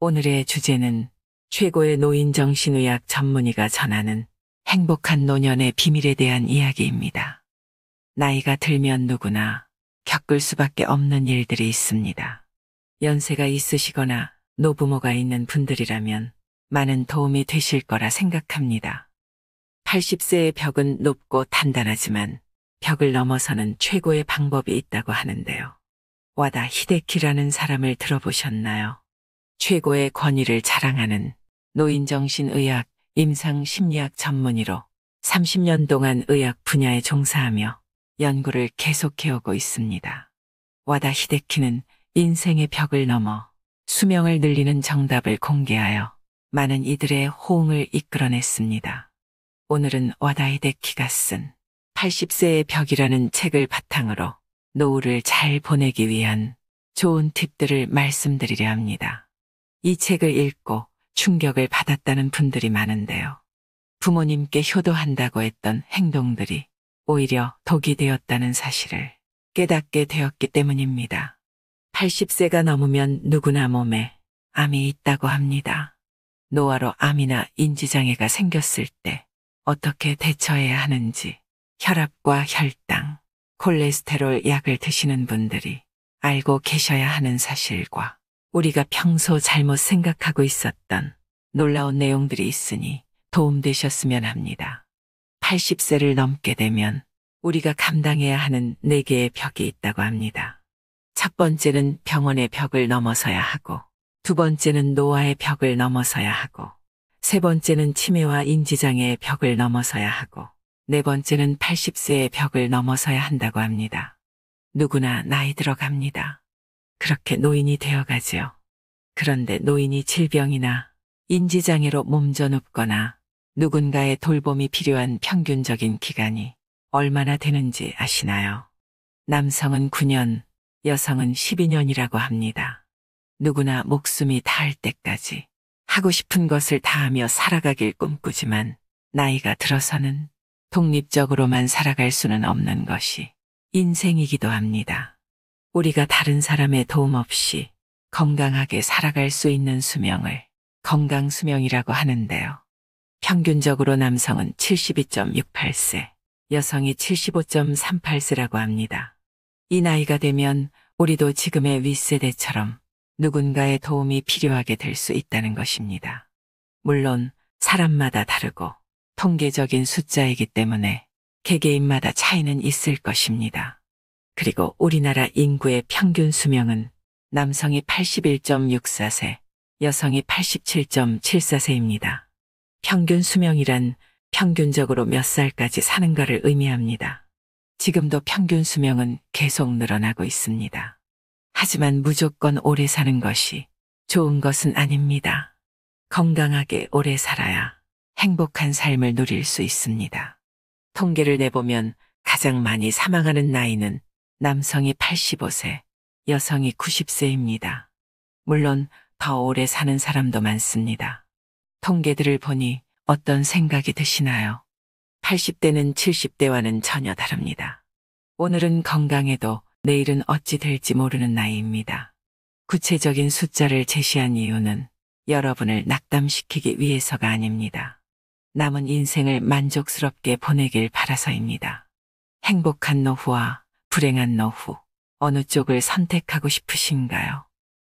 오늘의 주제는 최고의 노인정신의학 전문의가 전하는 행복한 노년의 비밀에 대한 이야기입니다. 나이가 들면 누구나 겪을 수밖에 없는 일들이 있습니다. 연세가 있으시거나 노부모가 있는 분들이라면 많은 도움이 되실 거라 생각합니다. 80세의 벽은 높고 단단하지만 벽을 넘어서는 최고의 방법이 있다고 하는데요. 와다 히데키라는 사람을 들어보셨나요? 최고의 권위를 자랑하는 노인정신의학, 임상심리학 전문의로 30년 동안 의학 분야에 종사하며 연구를 계속해오고 있습니다. 와다 히데키는 인생의 벽을 넘어 수명을 늘리는 정답을 공개하여 많은 이들의 호응을 이끌어냈습니다. 오늘은 와다 히데키가 쓴 80세의 벽이라는 책을 바탕으로 노후를 잘 보내기 위한 좋은 팁들을 말씀드리려 합니다. 이 책을 읽고 충격을 받았다는 분들이 많은데요. 부모님께 효도한다고 했던 행동들이 오히려 독이 되었다는 사실을 깨닫게 되었기 때문입니다. 80세가 넘으면 누구나 몸에 암이 있다고 합니다. 노화로 암이나 인지장애가 생겼을 때 어떻게 대처해야 하는지 혈압과 혈당, 콜레스테롤 약을 드시는 분들이 알고 계셔야 하는 사실과 우리가 평소 잘못 생각하고 있었던 놀라운 내용들이 있으니 도움되셨으면 합니다. 80세를 넘게 되면 우리가 감당해야 하는 4개의 벽이 있다고 합니다. 첫 번째는 병원의 벽을 넘어서야 하고, 두 번째는 노화의 벽을 넘어서야 하고, 세 번째는 치매와 인지장애의 벽을 넘어서야 하고, 네 번째는 80세의 벽을 넘어서야 한다고 합니다. 누구나 나이 들어갑니다. 그렇게 노인이 되어가지요. 그런데 노인이 질병이나 인지장애로 몸져 눕거나 누군가의 돌봄이 필요한 평균적인 기간이 얼마나 되는지 아시나요? 남성은 9년, 여성은 12년이라고 합니다. 누구나 목숨이 닿을 때까지 하고 싶은 것을 다하며 살아가길 꿈꾸지만 나이가 들어서는 독립적으로만 살아갈 수는 없는 것이 인생이기도 합니다. 우리가 다른 사람의 도움 없이 건강하게 살아갈 수 있는 수명을 건강수명이라고 하는데요. 평균적으로 남성은 72.68세, 여성이 75.38세라고 합니다. 이 나이가 되면 우리도 지금의 윗세대처럼 누군가의 도움이 필요하게 될 수 있다는 것입니다. 물론 사람마다 다르고 통계적인 숫자이기 때문에 개개인마다 차이는 있을 것입니다. 그리고 우리나라 인구의 평균 수명은 남성이 81.64세, 여성이 87.74세입니다. 평균 수명이란 평균적으로 몇 살까지 사는가를 의미합니다. 지금도 평균 수명은 계속 늘어나고 있습니다. 하지만 무조건 오래 사는 것이 좋은 것은 아닙니다. 건강하게 오래 살아야 행복한 삶을 누릴 수 있습니다. 통계를 내보면 가장 많이 사망하는 나이는 남성이 85세, 여성이 90세입니다. 물론 더 오래 사는 사람도 많습니다. 통계들을 보니 어떤 생각이 드시나요? 80대는 70대와는 전혀 다릅니다. 오늘은 건강해도 내일은 어찌 될지 모르는 나이입니다. 구체적인 숫자를 제시한 이유는 여러분을 낙담시키기 위해서가 아닙니다. 남은 인생을 만족스럽게 보내길 바라서입니다. 행복한 노후와 불행한 노후, 어느 쪽을 선택하고 싶으신가요?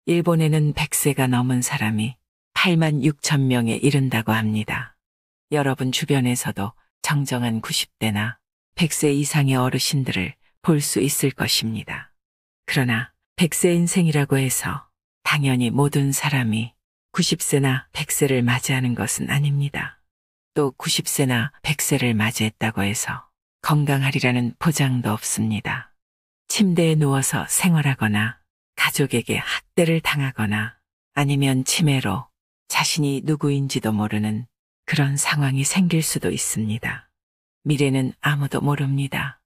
일본에는 100세가 넘은 사람이 8만 6천 명에 이른다고 합니다. 여러분 주변에서도 정정한 90대나 100세 이상의 어르신들을 볼 수 있을 것입니다. 그러나 100세 인생이라고 해서 당연히 모든 사람이 90세나 100세를 맞이하는 것은 아닙니다. 또 90세나 100세를 맞이했다고 해서 건강하리라는 보장도 없습니다. 침대에 누워서 생활하거나 가족에게 학대를 당하거나 아니면 치매로 자신이 누구인지도 모르는 그런 상황이 생길 수도 있습니다. 미래는 아무도 모릅니다.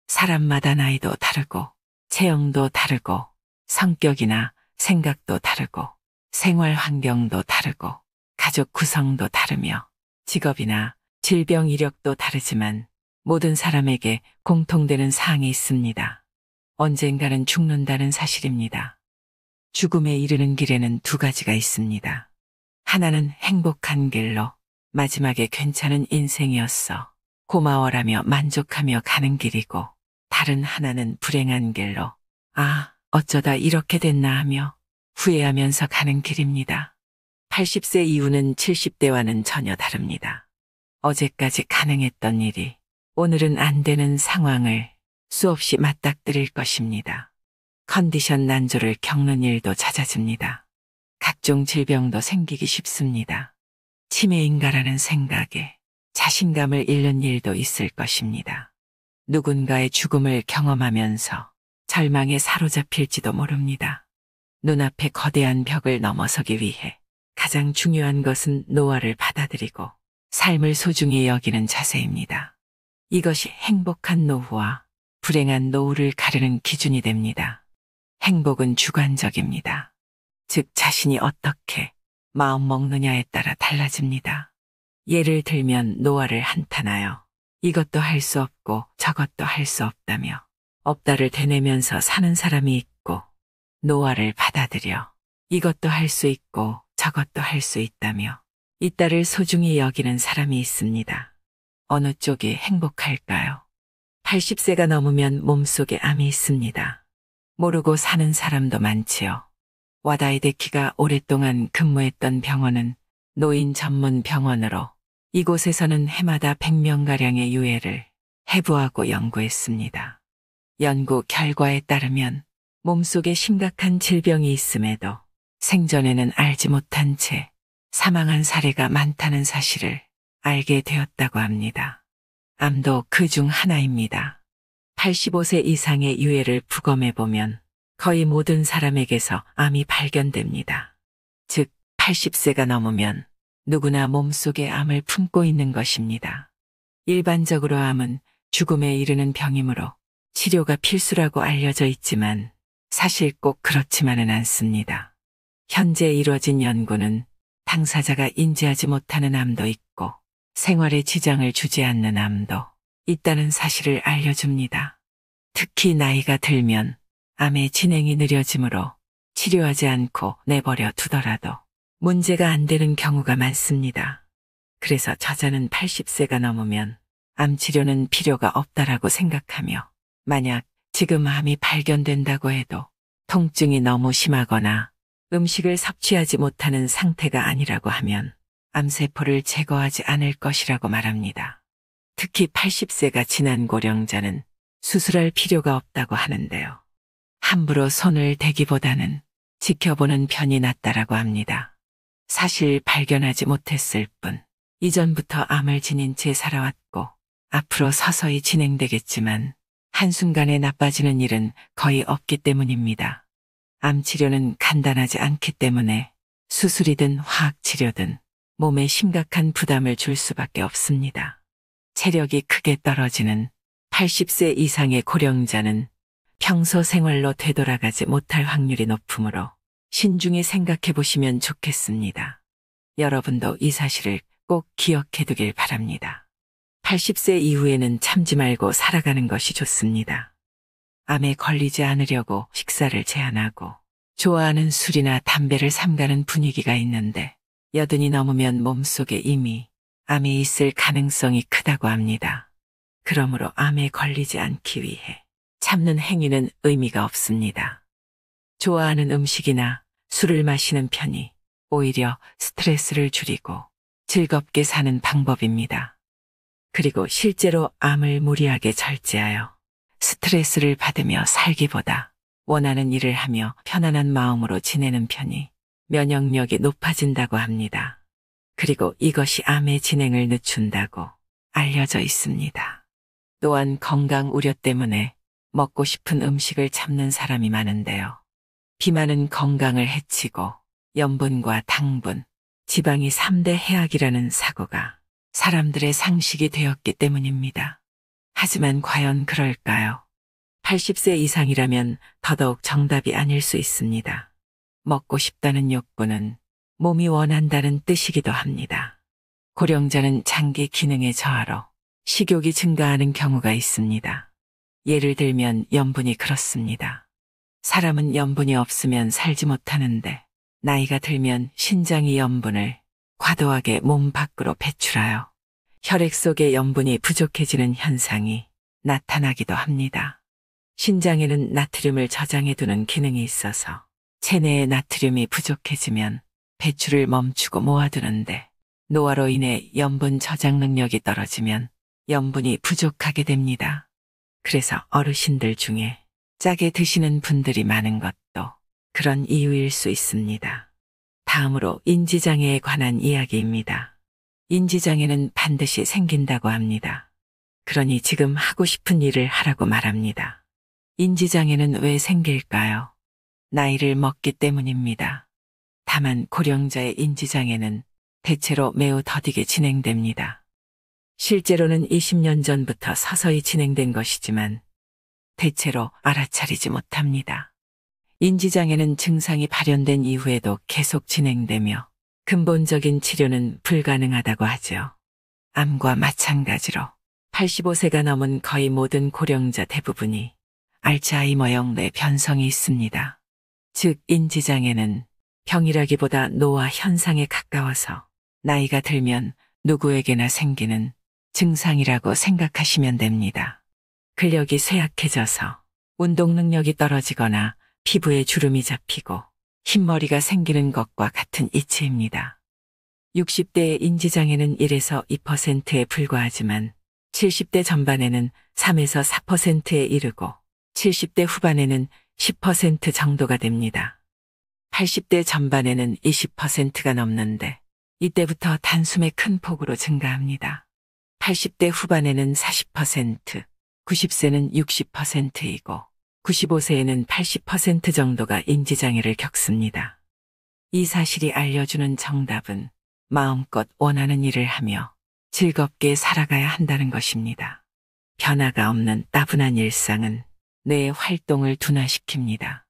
사람마다 나이도 다르고 체형도 다르고 성격이나 생각도 다르고 생활 환경도 다르고 가족 구성도 다르며 직업이나 질병 이력도 다르지만 모든 사람에게 공통되는 사항이 있습니다. 언젠가는 죽는다는 사실입니다. 죽음에 이르는 길에는 두 가지가 있습니다. 하나는 행복한 길로 마지막에 괜찮은 인생이었어 고마워라며 만족하며 가는 길이고, 다른 하나는 불행한 길로 아, 어쩌다 이렇게 됐나 하며 후회하면서 가는 길입니다. 80세 이후는 70대와는 전혀 다릅니다. 어제까지 가능했던 일이 오늘은 안 되는 상황을 수없이 맞닥뜨릴 것입니다. 컨디션 난조를 겪는 일도 잦아집니다. 각종 질병도 생기기 쉽습니다. 치매인가라는 생각에 자신감을 잃는 일도 있을 것입니다. 누군가의 죽음을 경험하면서 절망에 사로잡힐지도 모릅니다. 눈앞에 거대한 벽을 넘어서기 위해 가장 중요한 것은 노화를 받아들이고 삶을 소중히 여기는 자세입니다. 이것이 행복한 노후와 불행한 노후를 가르는 기준이 됩니다. 행복은 주관적입니다. 즉 자신이 어떻게 마음 먹느냐에 따라 달라집니다. 예를 들면 노화를 한탄하여 이것도 할 수 없고 저것도 할 수 없다며 없다를 되뇌면서 사는 사람이 있고, 노화를 받아들여 이것도 할 수 있고 저것도 할 수 있다며 있다를 소중히 여기는 사람이 있습니다. 어느 쪽이 행복할까요? 80세가 넘으면 몸속에 암이 있습니다. 모르고 사는 사람도 많지요. 와다이데키가 오랫동안 근무했던 병원은 노인 전문 병원으로 이곳에서는 해마다 100명가량의 유해를 해부하고 연구했습니다. 연구 결과에 따르면 몸속에 심각한 질병이 있음에도 생전에는 알지 못한 채 사망한 사례가 많다는 사실을 알게 되었다고 합니다. 암도 그 중 하나입니다. 85세 이상의 유해를 부검해보면 거의 모든 사람에게서 암이 발견됩니다. 즉 80세가 넘으면 누구나 몸속에 암을 품고 있는 것입니다. 일반적으로 암은 죽음에 이르는 병이므로 치료가 필수라고 알려져 있지만 사실 꼭 그렇지만은 않습니다. 현재 이루어진 연구는 당사자가 인지하지 못하는 암도 있고 생활에 지장을 주지 않는 암도 있다는 사실을 알려줍니다. 특히 나이가 들면 암의 진행이 느려지므로 치료하지 않고 내버려 두더라도 문제가 안 되는 경우가 많습니다. 그래서 저자는 80세가 넘으면 암 치료는 필요가 없다라고 생각하며, 만약 지금 암이 발견된다고 해도 통증이 너무 심하거나 음식을 섭취하지 못하는 상태가 아니라고 하면 암세포를 제거하지 않을 것이라고 말합니다. 특히 80세가 지난 고령자는 수술할 필요가 없다고 하는데요. 함부로 손을 대기보다는 지켜보는 편이 낫다라고 합니다. 사실 발견하지 못했을 뿐 이전부터 암을 지닌 채 살아왔고 앞으로 서서히 진행되겠지만 한순간에 나빠지는 일은 거의 없기 때문입니다. 암 치료는 간단하지 않기 때문에 수술이든 화학치료든 몸에 심각한 부담을 줄 수밖에 없습니다. 체력이 크게 떨어지는 80세 이상의 고령자는 평소 생활로 되돌아가지 못할 확률이 높으므로 신중히 생각해 보시면 좋겠습니다. 여러분도 이 사실을 꼭 기억해 두길 바랍니다. 80세 이후에는 참지 말고 살아가는 것이 좋습니다. 암에 걸리지 않으려고 식사를 제한하고 좋아하는 술이나 담배를 삼가는 분위기가 있는데, 여든이 넘으면 몸속에 이미 암이 있을 가능성이 크다고 합니다. 그러므로 암에 걸리지 않기 위해 참는 행위는 의미가 없습니다. 좋아하는 음식이나 술을 마시는 편이 오히려 스트레스를 줄이고 즐겁게 사는 방법입니다. 그리고 실제로 암을 무리하게 절제하여 스트레스를 받으며 살기보다 원하는 일을 하며 편안한 마음으로 지내는 편이 면역력이 높아진다고 합니다. 그리고 이것이 암의 진행을 늦춘다고 알려져 있습니다. 또한 건강 우려 때문에 먹고 싶은 음식을 참는 사람이 많은데요. 비만은 건강을 해치고 염분과 당분, 지방이 3대 해악이라는 사고가 사람들의 상식이 되었기 때문입니다. 하지만 과연 그럴까요? 80세 이상이라면 더더욱 정답이 아닐 수 있습니다. 먹고 싶다는 욕구는 몸이 원한다는 뜻이기도 합니다. 고령자는 장기 기능의 저하로 식욕이 증가하는 경우가 있습니다. 예를 들면 염분이 그렇습니다. 사람은 염분이 없으면 살지 못하는데 나이가 들면 신장이 염분을 과도하게 몸 밖으로 배출하여 혈액 속에 염분이 부족해지는 현상이 나타나기도 합니다. 신장에는 나트륨을 저장해두는 기능이 있어서 체내에 나트륨이 부족해지면 배출을 멈추고 모아두는데 노화로 인해 염분 저장 능력이 떨어지면 염분이 부족하게 됩니다. 그래서 어르신들 중에 짜게 드시는 분들이 많은 것도 그런 이유일 수 있습니다. 다음으로 인지장애에 관한 이야기입니다. 인지장애는 반드시 생긴다고 합니다. 그러니 지금 하고 싶은 일을 하라고 말합니다. 인지장애는 왜 생길까요? 나이를 먹기 때문입니다. 다만 고령자의 인지장애는 대체로 매우 더디게 진행됩니다. 실제로는 20년 전부터 서서히 진행된 것이지만 대체로 알아차리지 못합니다. 인지장애는 증상이 발현된 이후에도 계속 진행되며 근본적인 치료는 불가능하다고 하죠. 암과 마찬가지로 85세가 넘은 거의 모든 고령자 대부분이 알츠하이머형 뇌 변성이 있습니다. 즉 인지장애는 병이라기보다 노화 현상에 가까워서 나이가 들면 누구에게나 생기는 증상이라고 생각하시면 됩니다. 근력이 쇠약해져서 운동 능력이 떨어지거나 피부에 주름이 잡히고 흰머리가 생기는 것과 같은 이치입니다. 60대의 인지장애는 1에서 2%에 불과하지만 70대 전반에는 3에서 4%에 이르고 70대 후반에는 10% 정도가 됩니다. 80대 전반에는 20%가 넘는데 이때부터 단숨에 큰 폭으로 증가합니다. 80대 후반에는 40%, 90세는 60%이고 95세에는 80% 정도가 인지장애를 겪습니다. 이 사실이 알려주는 정답은 마음껏 원하는 일을 하며 즐겁게 살아가야 한다는 것입니다. 변화가 없는 따분한 일상은 뇌의 활동을 둔화시킵니다.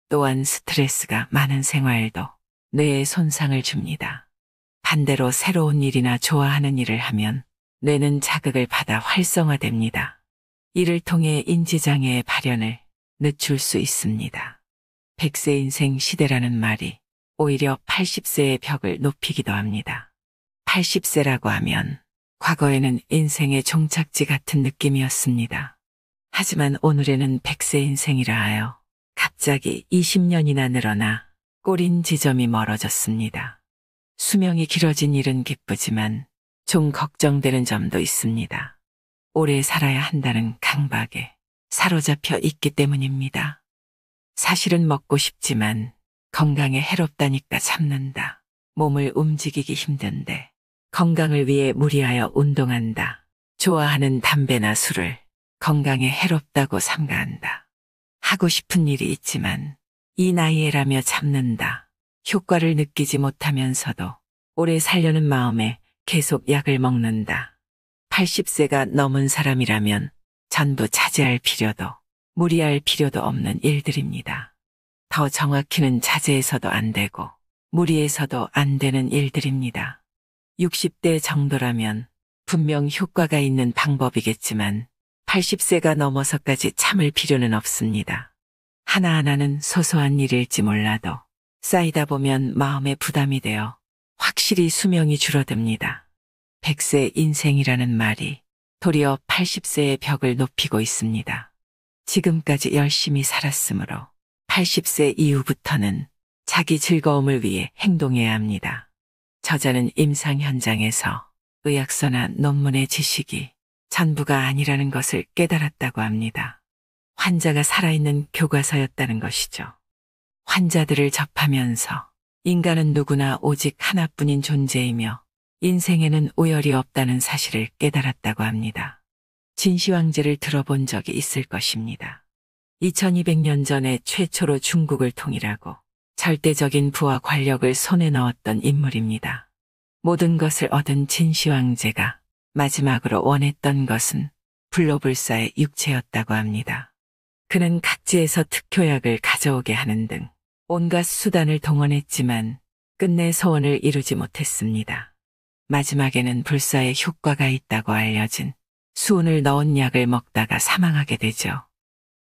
또한 스트레스가 많은 생활도 뇌에 손상을 줍니다. 반대로 새로운 일이나 좋아하는 일을 하면 뇌는 자극을 받아 활성화됩니다. 이를 통해 인지장애의 발현을 늦출 수 있습니다. 100세 인생 시대라는 말이 오히려 80세의 벽을 높이기도 합니다. 80세라고 하면 과거에는 인생의 종착지 같은 느낌이었습니다. 하지만 오늘에는 100세 인생이라 하여 갑자기 20년이나 늘어나 꼬린 지점이 멀어졌습니다. 수명이 길어진 일은 기쁘지만 좀 걱정되는 점도 있습니다. 오래 살아야 한다는 강박에 사로잡혀 있기 때문입니다. 사실은 먹고 싶지만 건강에 해롭다니까 참는다. 몸을 움직이기 힘든데 건강을 위해 무리하여 운동한다. 좋아하는 담배나 술을 건강에 해롭다고 삼가한다. 하고 싶은 일이 있지만 이 나이에라며 참는다. 효과를 느끼지 못하면서도 오래 살려는 마음에 계속 약을 먹는다. 80세가 넘은 사람이라면 전부 자제할 필요도 무리할 필요도 없는 일들입니다. 더 정확히는 자제해서도 안 되고 무리해서도 안 되는 일들입니다. 60대 정도라면 분명 효과가 있는 방법이겠지만 80세가 넘어서까지 참을 필요는 없습니다. 하나하나는 소소한 일일지 몰라도 쌓이다 보면 마음에 부담이 되어 확실히 수명이 줄어듭니다. 100세 인생이라는 말이 도리어 80세의 벽을 높이고 있습니다. 지금까지 열심히 살았으므로 80세 이후부터는 자기 즐거움을 위해 행동해야 합니다. 저자는 임상 현장에서 의학서나 논문의 지식이 전부가 아니라는 것을 깨달았다고 합니다. 환자가 살아있는 교과서였다는 것이죠. 환자들을 접하면서 인간은 누구나 오직 하나뿐인 존재이며 인생에는 우열이 없다는 사실을 깨달았다고 합니다. 진시황제를 들어본 적이 있을 것입니다. 2200년 전에 최초로 중국을 통일하고 절대적인 부와 권력을 손에 넣었던 인물입니다. 모든 것을 얻은 진시황제가 마지막으로 원했던 것은 불로불사의 육체였다고 합니다. 그는 각지에서 특효약을 가져오게 하는 등 온갖 수단을 동원했지만 끝내 소원을 이루지 못했습니다. 마지막에는 불사의 효과가 있다고 알려진 수은을 넣은 약을 먹다가 사망하게 되죠.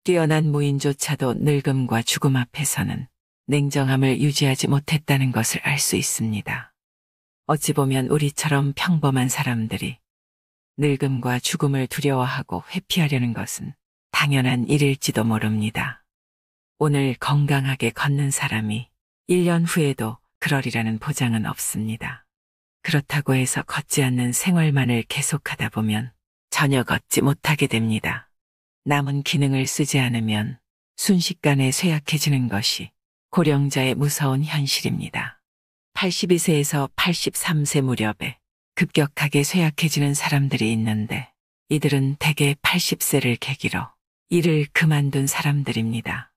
뛰어난 무인조차도 늙음과 죽음 앞에서는 냉정함을 유지하지 못했다는 것을 알 수 있습니다. 어찌 보면 우리처럼 평범한 사람들이 늙음과 죽음을 두려워하고 회피하려는 것은 당연한 일일지도 모릅니다. 오늘 건강하게 걷는 사람이 1년 후에도 그러리라는 보장은 없습니다. 그렇다고 해서 걷지 않는 생활만을 계속하다 보면 전혀 걷지 못하게 됩니다. 남은 기능을 쓰지 않으면 순식간에 쇠약해지는 것이 고령자의 무서운 현실입니다. 82세에서 83세 무렵에 급격하게 쇠약해지는 사람들이 있는데 이들은 대개 80세를 계기로 일을 그만둔 사람들입니다.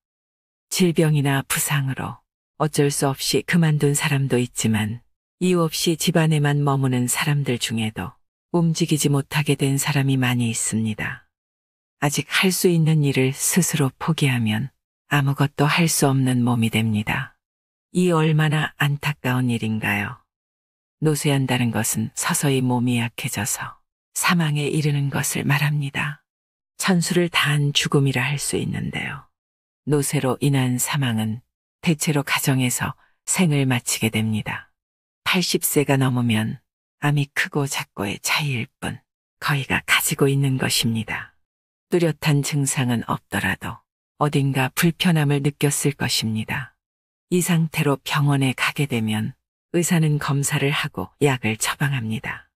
질병이나 부상으로 어쩔 수 없이 그만둔 사람도 있지만 이유 없이 집안에만 머무는 사람들 중에도 움직이지 못하게 된 사람이 많이 있습니다. 아직 할 수 있는 일을 스스로 포기하면 아무것도 할 수 없는 몸이 됩니다. 이 얼마나 안타까운 일인가요? 노쇠한다는 것은 서서히 몸이 약해져서 사망에 이르는 것을 말합니다. 천수를 다한 죽음이라 할 수 있는데요. 노쇠로 인한 사망은 대체로 가정에서 생을 마치게 됩니다. 80세가 넘으면 암이 크고 작고의 차이일 뿐 거의가 가지고 있는 것입니다. 뚜렷한 증상은 없더라도 어딘가 불편함을 느꼈을 것입니다. 이 상태로 병원에 가게 되면 의사는 검사를 하고 약을 처방합니다.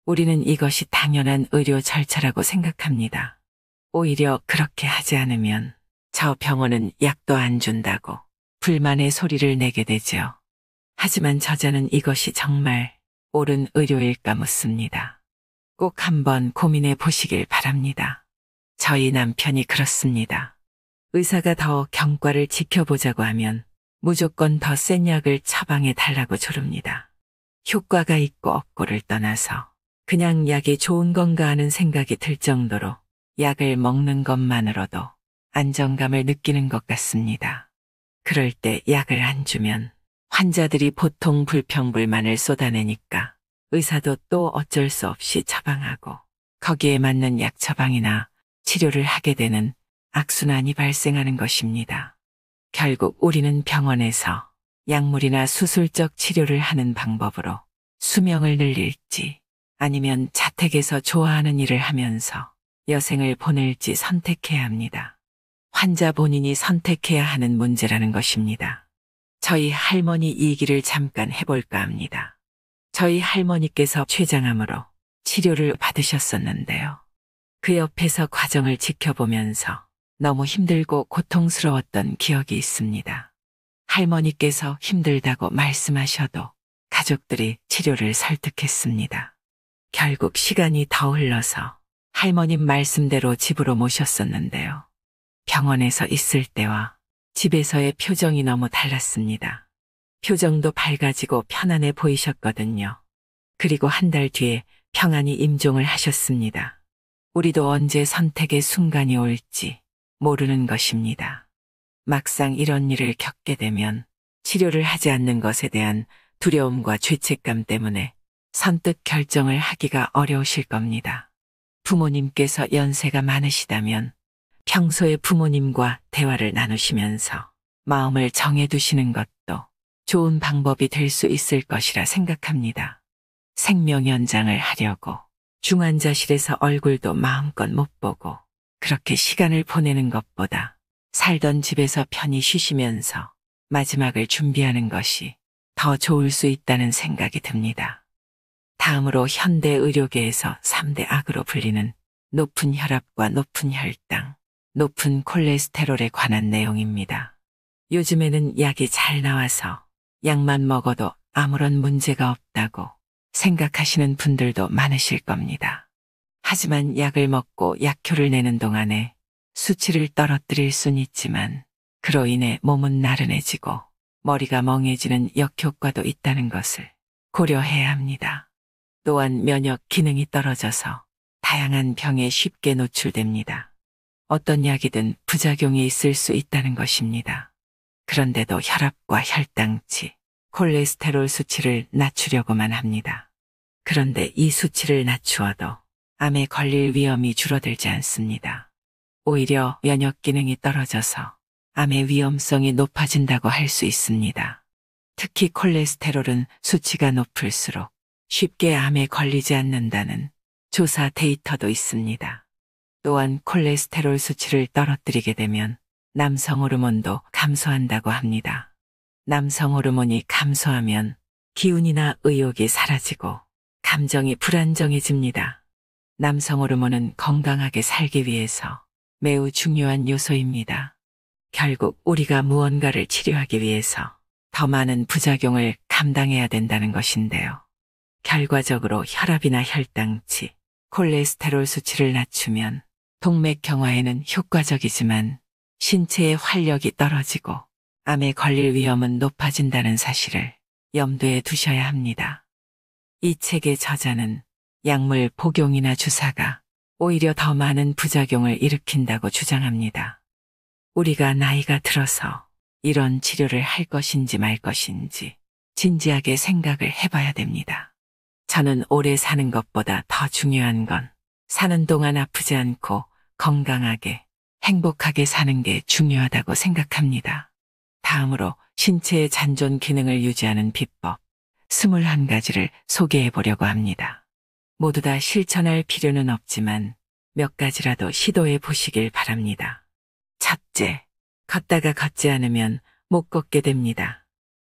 우리는 이것이 당연한 의료 절차라고 생각합니다. 오히려 그렇게 하지 않으면 저 병원은 약도 안 준다고 불만의 소리를 내게 되죠. 하지만 저자는 이것이 정말 옳은 의료일까 묻습니다. 꼭 한번 고민해 보시길 바랍니다. 저희 남편이 그렇습니다. 의사가 더 경과를 지켜보자고 하면 무조건 더 센 약을 처방해 달라고 조릅니다. 효과가 있고 없고를 떠나서 그냥 약이 좋은 건가 하는 생각이 들 정도로 약을 먹는 것만으로도 안정감을 느끼는 것 같습니다. 그럴 때 약을 안 주면 환자들이 보통 불평불만을 쏟아내니까 의사도 또 어쩔 수 없이 처방하고 거기에 맞는 약 처방이나 치료를 하게 되는 악순환이 발생하는 것입니다. 결국 우리는 병원에서 약물이나 수술적 치료를 하는 방법으로 수명을 늘릴지 아니면 자택에서 좋아하는 일을 하면서 여생을 보낼지 선택해야 합니다. 환자 본인이 선택해야 하는 문제라는 것입니다. 저희 할머니 얘기를 잠깐 해볼까 합니다. 저희 할머니께서 췌장암으로 치료를 받으셨었는데요. 그 옆에서 과정을 지켜보면서 너무 힘들고 고통스러웠던 기억이 있습니다. 할머니께서 힘들다고 말씀하셔도 가족들이 치료를 설득했습니다. 결국 시간이 더 흘러서 할머님 말씀대로 집으로 모셨었는데요. 병원에서 있을 때와 집에서의 표정이 너무 달랐습니다. 표정도 밝아지고 편안해 보이셨거든요. 그리고 한 달 뒤에 평안히 임종을 하셨습니다. 우리도 언제 선택의 순간이 올지 모르는 것입니다. 막상 이런 일을 겪게 되면 치료를 하지 않는 것에 대한 두려움과 죄책감 때문에 선뜻 결정을 하기가 어려우실 겁니다. 부모님께서 연세가 많으시다면 평소에 부모님과 대화를 나누시면서 마음을 정해두시는 것도 좋은 방법이 될 수 있을 것이라 생각합니다. 생명 연장을 하려고 중환자실에서 얼굴도 마음껏 못 보고 그렇게 시간을 보내는 것보다 살던 집에서 편히 쉬시면서 마지막을 준비하는 것이 더 좋을 수 있다는 생각이 듭니다. 다음으로 현대 의료계에서 3대 악으로 불리는 높은 혈압과 높은 혈당, 높은 콜레스테롤에 관한 내용입니다. 요즘에는 약이 잘 나와서 약만 먹어도 아무런 문제가 없다고 생각하시는 분들도 많으실 겁니다. 하지만 약을 먹고 약효를 내는 동안에 수치를 떨어뜨릴 순 있지만 그로 인해 몸은 나른해지고 머리가 멍해지는 역효과도 있다는 것을 고려해야 합니다. 또한 면역 기능이 떨어져서 다양한 병에 쉽게 노출됩니다. 어떤 약이든 부작용이 있을 수 있다는 것입니다. 그런데도 혈압과 혈당치, 콜레스테롤 수치를 낮추려고만 합니다. 그런데 이 수치를 낮추어도 암에 걸릴 위험이 줄어들지 않습니다. 오히려 면역 기능이 떨어져서 암의 위험성이 높아진다고 할 수 있습니다. 특히 콜레스테롤은 수치가 높을수록 쉽게 암에 걸리지 않는다는 조사 데이터도 있습니다. 또한 콜레스테롤 수치를 떨어뜨리게 되면 남성 호르몬도 감소한다고 합니다. 남성 호르몬이 감소하면 기운이나 의욕이 사라지고 감정이 불안정해집니다. 남성 호르몬은 건강하게 살기 위해서 매우 중요한 요소입니다. 결국 우리가 무언가를 치료하기 위해서 더 많은 부작용을 감당해야 된다는 것인데요. 결과적으로 혈압이나 혈당치, 콜레스테롤 수치를 낮추면 동맥경화에는 효과적이지만 신체의 활력이 떨어지고 암에 걸릴 위험은 높아진다는 사실을 염두에 두셔야 합니다. 이 책의 저자는 약물 복용이나 주사가 오히려 더 많은 부작용을 일으킨다고 주장합니다. 우리가 나이가 들어서 이런 치료를 할 것인지 말 것인지 진지하게 생각을 해봐야 됩니다. 저는 오래 사는 것보다 더 중요한 건 사는 동안 아프지 않고 건강하게 행복하게 사는 게 중요하다고 생각합니다. 다음으로 신체의 잔존 기능을 유지하는 비법 21가지를 소개해 보려고 합니다. 모두 다 실천할 필요는 없지만 몇 가지라도 시도해 보시길 바랍니다. 첫째, 걷다가 걷지 않으면 못 걷게 됩니다.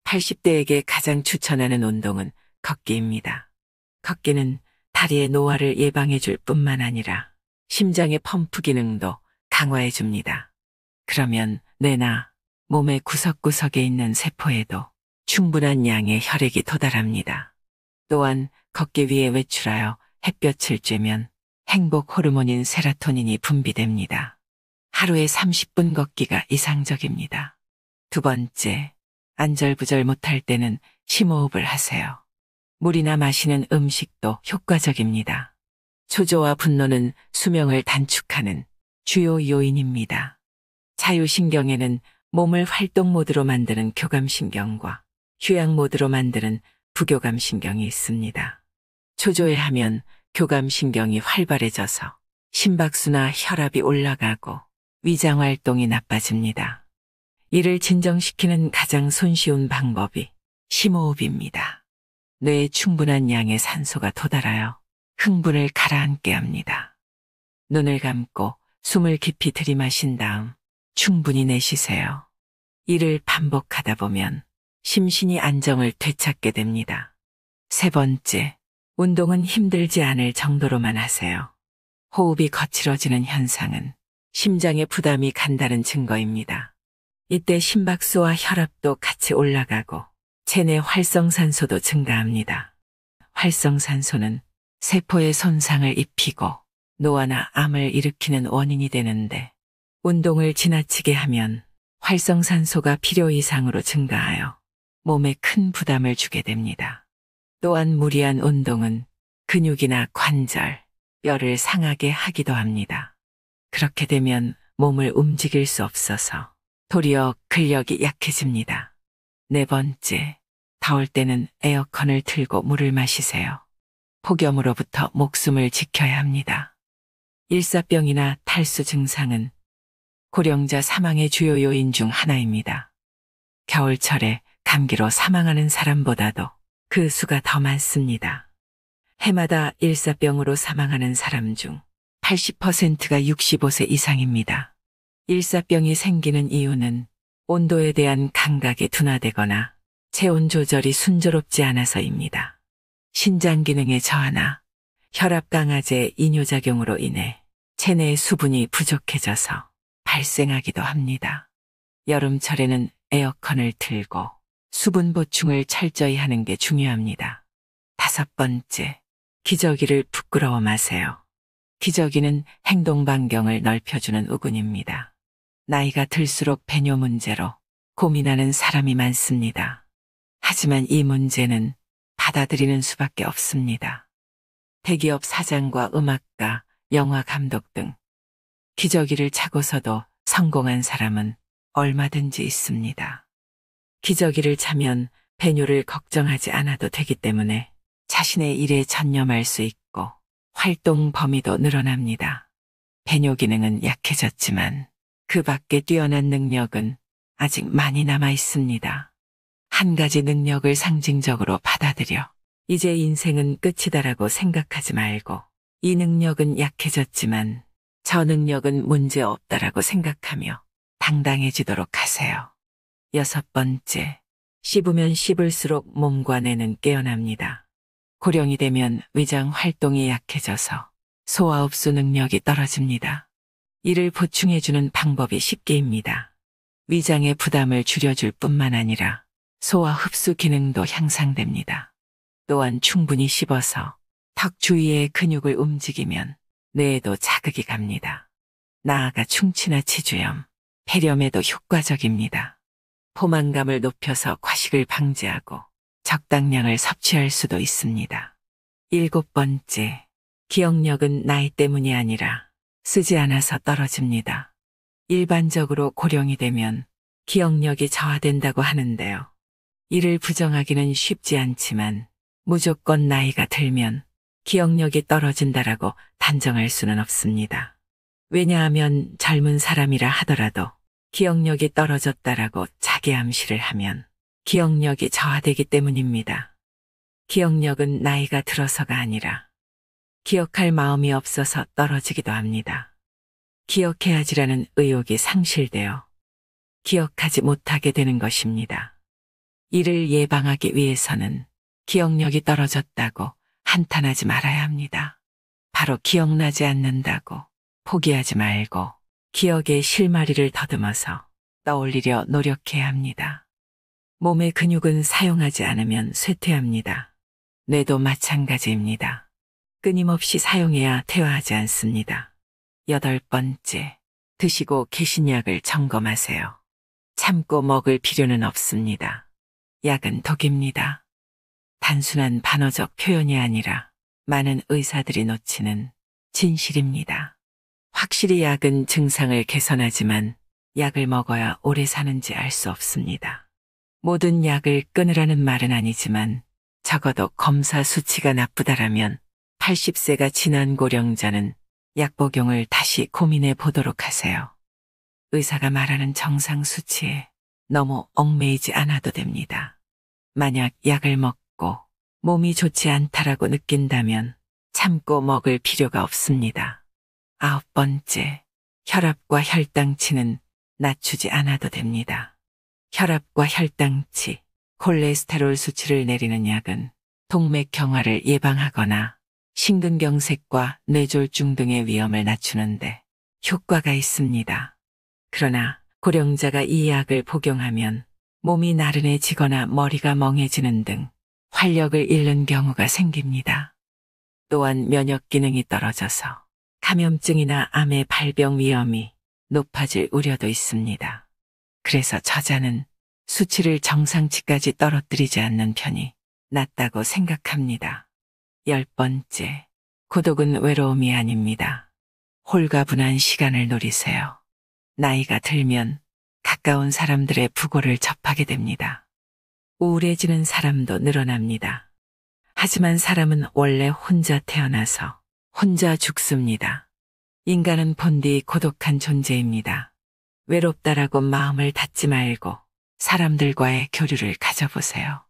80대에게 가장 추천하는 운동은 걷기입니다. 걷기는 다리의 노화를 예방해 줄 뿐만 아니라 심장의 펌프 기능도 강화해 줍니다. 그러면 뇌나 몸의 구석구석에 있는 세포에도 충분한 양의 혈액이 도달합니다. 또한 걷기 위해 외출하여 햇볕을 쬐면 행복 호르몬인 세로토닌이 분비됩니다. 하루에 30분 걷기가 이상적입니다. 두 번째, 안절부절 못할 때는 심호흡을 하세요. 물이나 마시는 음식도 효과적입니다. 초조와 분노는 수명을 단축하는 주요 요인입니다. 자유신경에는 몸을 활동 모드로 만드는 교감신경과 휴양 모드로 만드는 부교감신경이 있습니다. 초조해하면 교감신경이 활발해져서 심박수나 혈압이 올라가고 위장활동이 나빠집니다. 이를 진정시키는 가장 손쉬운 방법이 심호흡입니다. 뇌에 충분한 양의 산소가 도달하여 흥분을 가라앉게 합니다. 눈을 감고 숨을 깊이 들이마신 다음 충분히 내쉬세요. 이를 반복하다 보면 심신이 안정을 되찾게 됩니다. 세 번째, 운동은 힘들지 않을 정도로만 하세요. 호흡이 거칠어지는 현상은 심장에 부담이 간다는 증거입니다. 이때 심박수와 혈압도 같이 올라가고 체내 활성산소도 증가합니다. 활성산소는 세포에 손상을 입히고 노화나 암을 일으키는 원인이 되는데 운동을 지나치게 하면 활성산소가 필요 이상으로 증가하여 몸에 큰 부담을 주게 됩니다. 또한 무리한 운동은 근육이나 관절, 뼈를 상하게 하기도 합니다. 그렇게 되면 몸을 움직일 수 없어서 도리어 근력이 약해집니다. 네 번째, 더울 때는 에어컨을 틀고 물을 마시세요. 폭염으로부터 목숨을 지켜야 합니다. 일사병이나 탈수 증상은 고령자 사망의 주요 요인 중 하나입니다. 겨울철에 감기로 사망하는 사람보다도 그 수가 더 많습니다. 해마다 일사병으로 사망하는 사람 중 80%가 65세 이상입니다. 일사병이 생기는 이유는 온도에 대한 감각이 둔화되거나 체온 조절이 순조롭지 않아서입니다. 신장 기능의 저하나 혈압 강화제 이뇨작용으로 인해 체내의 수분이 부족해져서 발생하기도 합니다. 여름철에는 에어컨을 틀고 수분 보충을 철저히 하는 게 중요합니다. 다섯 번째, 기저귀를 부끄러워 마세요. 기저귀는 행동 반경을 넓혀주는 우군입니다. 나이가 들수록 배뇨 문제로 고민하는 사람이 많습니다. 하지만 이 문제는 받아들이는 수밖에 없습니다. 대기업 사장과 음악가, 영화 감독 등 기저귀를 차고서도 성공한 사람은 얼마든지 있습니다. 기저귀를 차면 배뇨를 걱정하지 않아도 되기 때문에 자신의 일에 전념할 수 있고 활동 범위도 늘어납니다. 배뇨 기능은 약해졌지만 그 밖에 뛰어난 능력은 아직 많이 남아 있습니다. 한 가지 능력을 상징적으로 받아들여 이제 인생은 끝이다라고 생각하지 말고 이 능력은 약해졌지만 저 능력은 문제 없다라고 생각하며 당당해지도록 하세요. 6번째, 씹으면 씹을수록 몸과 뇌는 깨어납니다. 고령이 되면 위장 활동이 약해져서 소화 흡수 능력이 떨어집니다. 이를 보충해주는 방법이 쉽게입니다. 위장의 부담을 줄여줄 뿐만 아니라 소화 흡수 기능도 향상됩니다. 또한 충분히 씹어서 턱 주위의 근육을 움직이면 뇌에도 자극이 갑니다. 나아가 충치나 치주염, 폐렴에도 효과적입니다. 포만감을 높여서 과식을 방지하고 적당량을 섭취할 수도 있습니다. 7번째, 기억력은 나이 때문이 아니라 쓰지 않아서 떨어집니다. 일반적으로 고령이 되면 기억력이 저하된다고 하는데요. 이를 부정하기는 쉽지 않지만 무조건 나이가 들면 기억력이 떨어진다라고 단정할 수는 없습니다. 왜냐하면 젊은 사람이라 하더라도 기억력이 떨어졌다라고 자기 암시를 하면 기억력이 저하되기 때문입니다. 기억력은 나이가 들어서가 아니라 기억할 마음이 없어서 떨어지기도 합니다. 기억해야지라는 의욕이 상실되어 기억하지 못하게 되는 것입니다. 이를 예방하기 위해서는 기억력이 떨어졌다고 한탄하지 말아야 합니다. 바로 기억나지 않는다고 포기하지 말고 기억의 실마리를 더듬어서 떠올리려 노력해야 합니다. 몸의 근육은 사용하지 않으면 쇠퇴합니다. 뇌도 마찬가지입니다. 끊임없이 사용해야 퇴화하지 않습니다. 8번째, 드시고 계신 약을 점검하세요. 참고 먹을 필요는 없습니다. 약은 독입니다. 단순한 반어적 표현이 아니라 많은 의사들이 놓치는 진실입니다. 확실히 약은 증상을 개선하지만 약을 먹어야 오래 사는지 알 수 없습니다. 모든 약을 끊으라는 말은 아니지만 적어도 검사 수치가 나쁘다라면 80세가 지난 고령자는 약 복용을 다시 고민해 보도록 하세요. 의사가 말하는 정상 수치에 너무 얽매이지 않아도 됩니다. 만약 약을 먹고 몸이 좋지 않다라고 느낀다면 참고 먹을 필요가 없습니다. 9번째, 혈압과 혈당치는 낮추지 않아도 됩니다. 혈압과 혈당치, 콜레스테롤 수치를 내리는 약은 동맥경화를 예방하거나 심근경색과 뇌졸중 등의 위험을 낮추는데 효과가 있습니다. 그러나 고령자가 이 약을 복용하면 몸이 나른해지거나 머리가 멍해지는 등 활력을 잃는 경우가 생깁니다. 또한 면역 기능이 떨어져서 감염증이나 암의 발병 위험이 높아질 우려도 있습니다. 그래서 저자는 수치를 정상치까지 떨어뜨리지 않는 편이 낫다고 생각합니다. 10번째, 고독은 외로움이 아닙니다. 홀가분한 시간을 누리세요. 나이가 들면 가까운 사람들의 부고를 접하게 됩니다. 우울해지는 사람도 늘어납니다. 하지만 사람은 원래 혼자 태어나서 혼자 죽습니다. 인간은 본디 고독한 존재입니다. 외롭다라고 마음을 닫지 말고 사람들과의 교류를 가져보세요.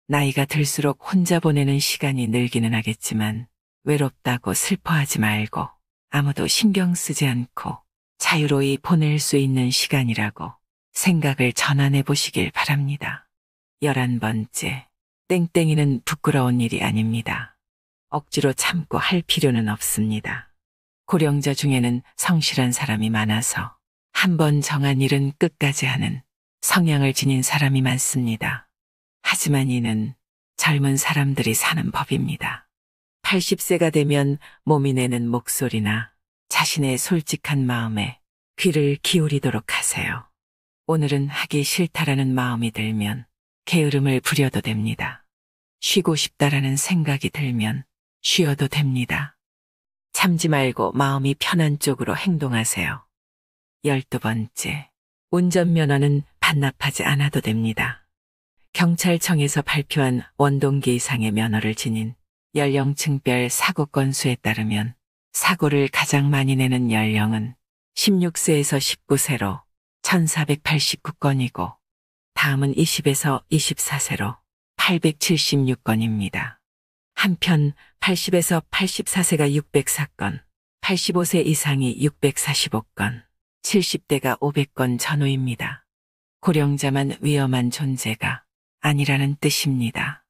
나이가 들수록 혼자 보내는 시간이 늘기는 하겠지만 외롭다고 슬퍼하지 말고 아무도 신경 쓰지 않고 자유로이 보낼 수 있는 시간이라고 생각을 전환해 보시길 바랍니다. 11번째, 땡땡이는 부끄러운 일이 아닙니다. 억지로 참고 할 필요는 없습니다. 고령자 중에는 성실한 사람이 많아서 한 번 정한 일은 끝까지 하는 성향을 지닌 사람이 많습니다. 하지만 이는 젊은 사람들이 사는 법입니다. 80세가 되면 몸이 내는 목소리나 자신의 솔직한 마음에 귀를 기울이도록 하세요. 오늘은 하기 싫다라는 마음이 들면 게으름을 부려도 됩니다. 쉬고 싶다라는 생각이 들면 쉬어도 됩니다. 참지 말고 마음이 편한 쪽으로 행동하세요. 12번째, 운전면허는 반납하지 않아도 됩니다. 경찰청에서 발표한 원동기 이상의 면허를 지닌 연령층별 사고 건수에 따르면 사고를 가장 많이 내는 연령은 16세에서 19세로 1489건이고 다음은 20에서 24세로 876건입니다. 한편 80에서 84세가 604건, 85세 이상이 645건, 70대가 500건 전후입니다. 고령자만 위험한 존재가 아니라는 뜻입니다.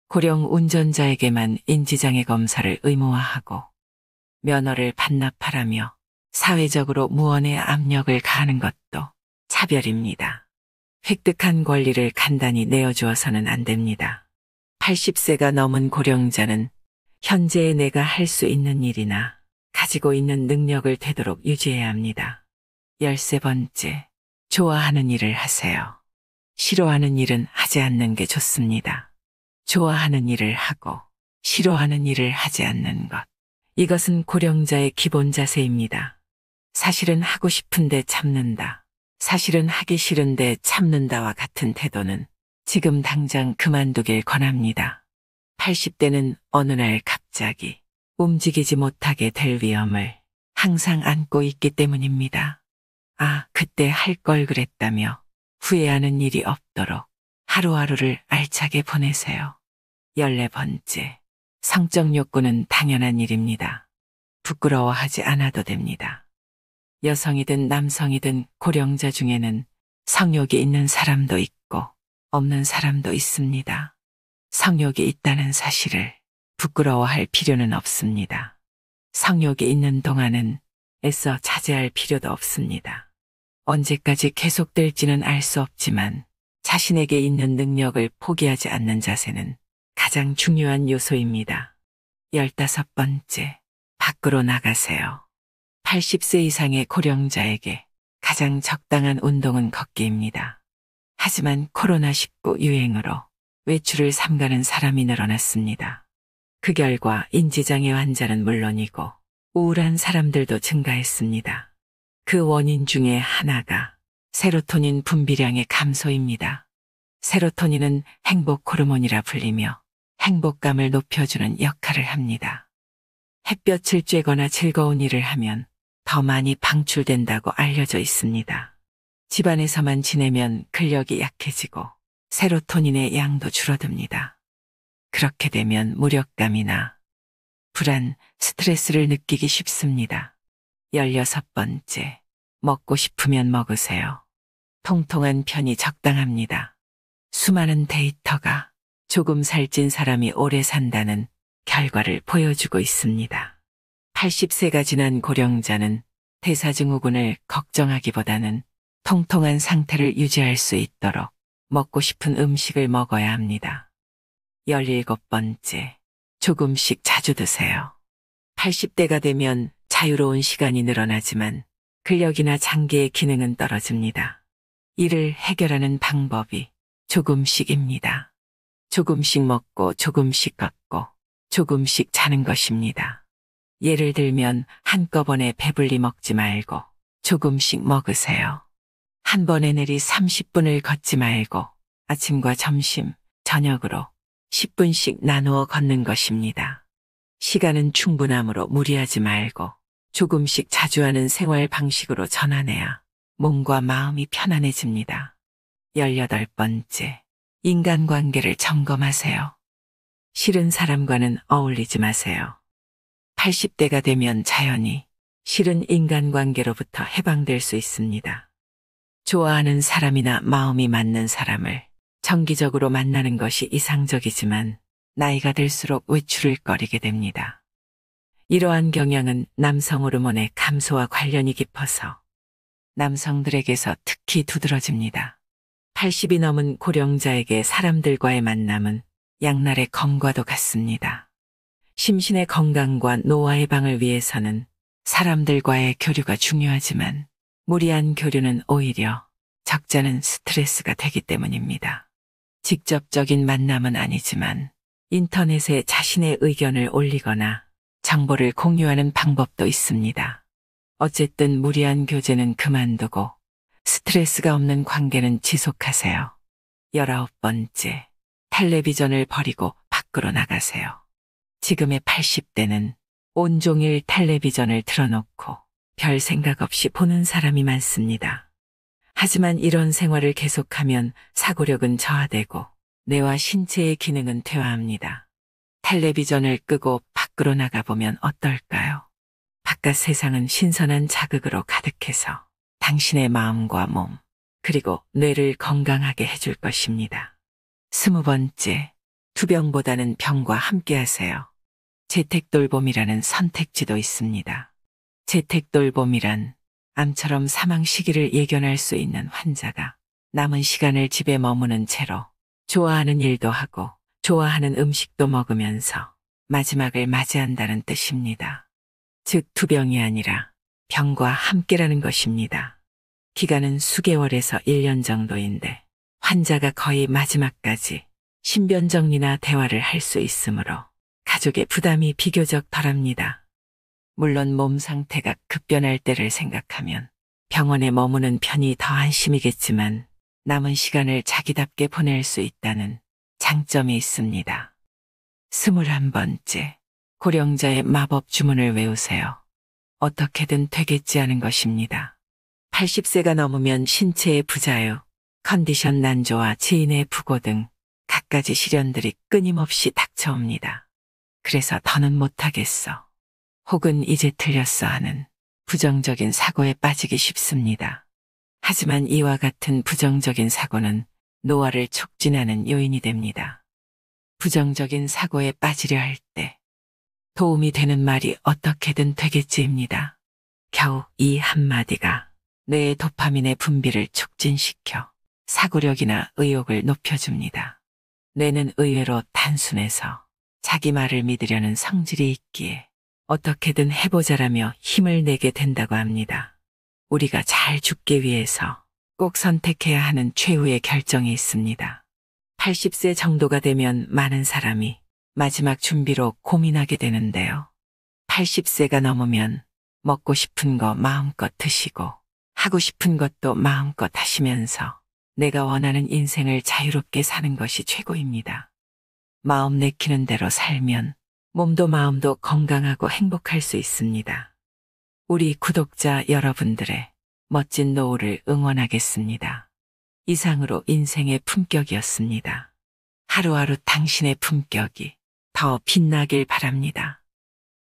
고령 운전자에게만 인지장애 검사를 의무화하고 면허를 반납하라며 사회적으로 무언의 압력을 가하는 것도 차별입니다. 획득한 권리를 간단히 내어주어서는 안 됩니다. 80세가 넘은 고령자는 현재의 내가 할 수 있는 일이나 가지고 있는 능력을 되도록 유지해야 합니다. 13번째, 좋아하는 일을 하세요. 싫어하는 일은 하지 않는 게 좋습니다. 좋아하는 일을 하고 싫어하는 일을 하지 않는 것. 이것은 고령자의 기본 자세입니다. 사실은 하고 싶은데 참는다. 사실은 하기 싫은데 참는다와 같은 태도는 지금 당장 그만두길 권합니다. 80대는 어느 날 갑자기 움직이지 못하게 될 위험을 항상 안고 있기 때문입니다. 아, 그때 할 걸 그랬다며 후회하는 일이 없도록 하루하루를 알차게 보내세요. 14번째, 성적 욕구는 당연한 일입니다. 부끄러워하지 않아도 됩니다. 여성이든 남성이든 고령자 중에는 성욕이 있는 사람도 있고 없는 사람도 있습니다. 성욕이 있다는 사실을 부끄러워할 필요는 없습니다. 성욕이 있는 동안은 애써 자제할 필요도 없습니다. 언제까지 계속될지는 알 수 없지만 자신에게 있는 능력을 포기하지 않는 자세는 가장 중요한 요소입니다. 15번째, 밖으로 나가세요. 80세 이상의 고령자에게 가장 적당한 운동은 걷기입니다. 하지만 코로나19 유행으로 외출을 삼가는 사람이 늘어났습니다. 그 결과 인지장애 환자는 물론이고 우울한 사람들도 증가했습니다. 그 원인 중에 하나가 세로토닌 분비량의 감소입니다. 세로토닌은 행복 호르몬이라 불리며 행복감을 높여주는 역할을 합니다. 햇볕을 쬐거나 즐거운 일을 하면 더 많이 방출된다고 알려져 있습니다. 집안에서만 지내면 근력이 약해지고 세로토닌의 양도 줄어듭니다. 그렇게 되면 무력감이나 불안, 스트레스를 느끼기 쉽습니다. 16번째, 먹고 싶으면 먹으세요. 통통한 편이 적당합니다. 수많은 데이터가 조금 살찐 사람이 오래 산다는 결과를 보여주고 있습니다. 80세가 지난 고령자는 대사증후군을 걱정하기보다는 통통한 상태를 유지할 수 있도록 먹고 싶은 음식을 먹어야 합니다. 17번째, 조금씩 자주 드세요. 80대가 되면 자유로운 시간이 늘어나지만 근력이나 장기의 기능은 떨어집니다. 이를 해결하는 방법이 조금씩입니다. 조금씩 먹고 조금씩 걷고 조금씩 자는 것입니다. 예를 들면 한꺼번에 배불리 먹지 말고 조금씩 먹으세요. 한 번에 내리 30분을 걷지 말고 아침과 점심, 저녁으로 10분씩 나누어 걷는 것입니다. 시간은 충분하므로 무리하지 말고 조금씩 자주 하는 생활 방식으로 전환해야 몸과 마음이 편안해집니다. 18번째, 인간관계를 점검하세요. 싫은 사람과는 어울리지 마세요. 80대가 되면 자연히 싫은 인간관계로부터 해방될 수 있습니다. 좋아하는 사람이나 마음이 맞는 사람을 정기적으로 만나는 것이 이상적이지만 나이가 들수록 외출을 꺼리게 됩니다. 이러한 경향은 남성 호르몬의 감소와 관련이 깊어서 남성들에게서 특히 두드러집니다. 80이 넘은 고령자에게 사람들과의 만남은 양날의 검과도 같습니다. 심신의 건강과 노화 예방을 위해서는 사람들과의 교류가 중요하지만 무리한 교류는 오히려 적잖은 스트레스가 되기 때문입니다. 직접적인 만남은 아니지만 인터넷에 자신의 의견을 올리거나 정보를 공유하는 방법도 있습니다. 어쨌든 무리한 교제는 그만두고 스트레스가 없는 관계는 지속하세요. 19번째, 텔레비전을 버리고 밖으로 나가세요. 지금의 80대는 온종일 텔레비전을 틀어놓고 별 생각 없이 보는 사람이 많습니다. 하지만 이런 생활을 계속하면 사고력은 저하되고 뇌와 신체의 기능은 퇴화합니다. 텔레비전을 끄고 밖으로 나가보면 어떨까요? 바깥 세상은 신선한 자극으로 가득해서 당신의 마음과 몸, 그리고 뇌를 건강하게 해줄 것입니다. 20번째, 투병보다는 병과 함께하세요. 재택돌봄이라는 선택지도 있습니다. 재택돌봄이란 암처럼 사망 시기를 예견할 수 있는 환자가 남은 시간을 집에 머무는 채로 좋아하는 일도 하고 좋아하는 음식도 먹으면서 마지막을 맞이한다는 뜻입니다. 즉 투병이 아니라 병과 함께라는 것입니다. 기간은 수개월에서 1년 정도인데 환자가 거의 마지막까지 신변정리나 대화를 할 수 있으므로 가족의 부담이 비교적 덜합니다. 물론 몸 상태가 급변할 때를 생각하면 병원에 머무는 편이 더 안심이겠지만 남은 시간을 자기답게 보낼 수 있다는 장점이 있습니다. 21번째, 고령자의 마법 주문을 외우세요. 어떻게든 되겠지 하는 것입니다. 80세가 넘으면 신체의 부자유, 컨디션 난조와 지인의 부고 등 갖가지 시련들이 끊임없이 닥쳐옵니다. 그래서 더는 못하겠어. 혹은 이제 틀렸어 하는 부정적인 사고에 빠지기 쉽습니다. 하지만 이와 같은 부정적인 사고는 노화를 촉진하는 요인이 됩니다. 부정적인 사고에 빠지려 할 때 도움이 되는 말이 어떻게든 되겠지입니다. 겨우 이 한마디가 뇌의 도파민의 분비를 촉진시켜 사고력이나 의욕을 높여줍니다. 뇌는 의외로 단순해서 자기 말을 믿으려는 성질이 있기에 어떻게든 해보자라며 힘을 내게 된다고 합니다. 우리가 잘 죽기 위해서 꼭 선택해야 하는 최후의 결정이 있습니다. 80세 정도가 되면 많은 사람이 마지막 준비로 고민하게 되는데요. 80세가 넘으면 먹고 싶은 거 마음껏 드시고 하고 싶은 것도 마음껏 하시면서 내가 원하는 인생을 자유롭게 사는 것이 최고입니다. 마음 내키는 대로 살면 몸도 마음도 건강하고 행복할 수 있습니다. 우리 구독자 여러분들의 멋진 노후를 응원하겠습니다. 이상으로 인생의 품격이었습니다. 하루하루 당신의 품격이 더 빛나길 바랍니다.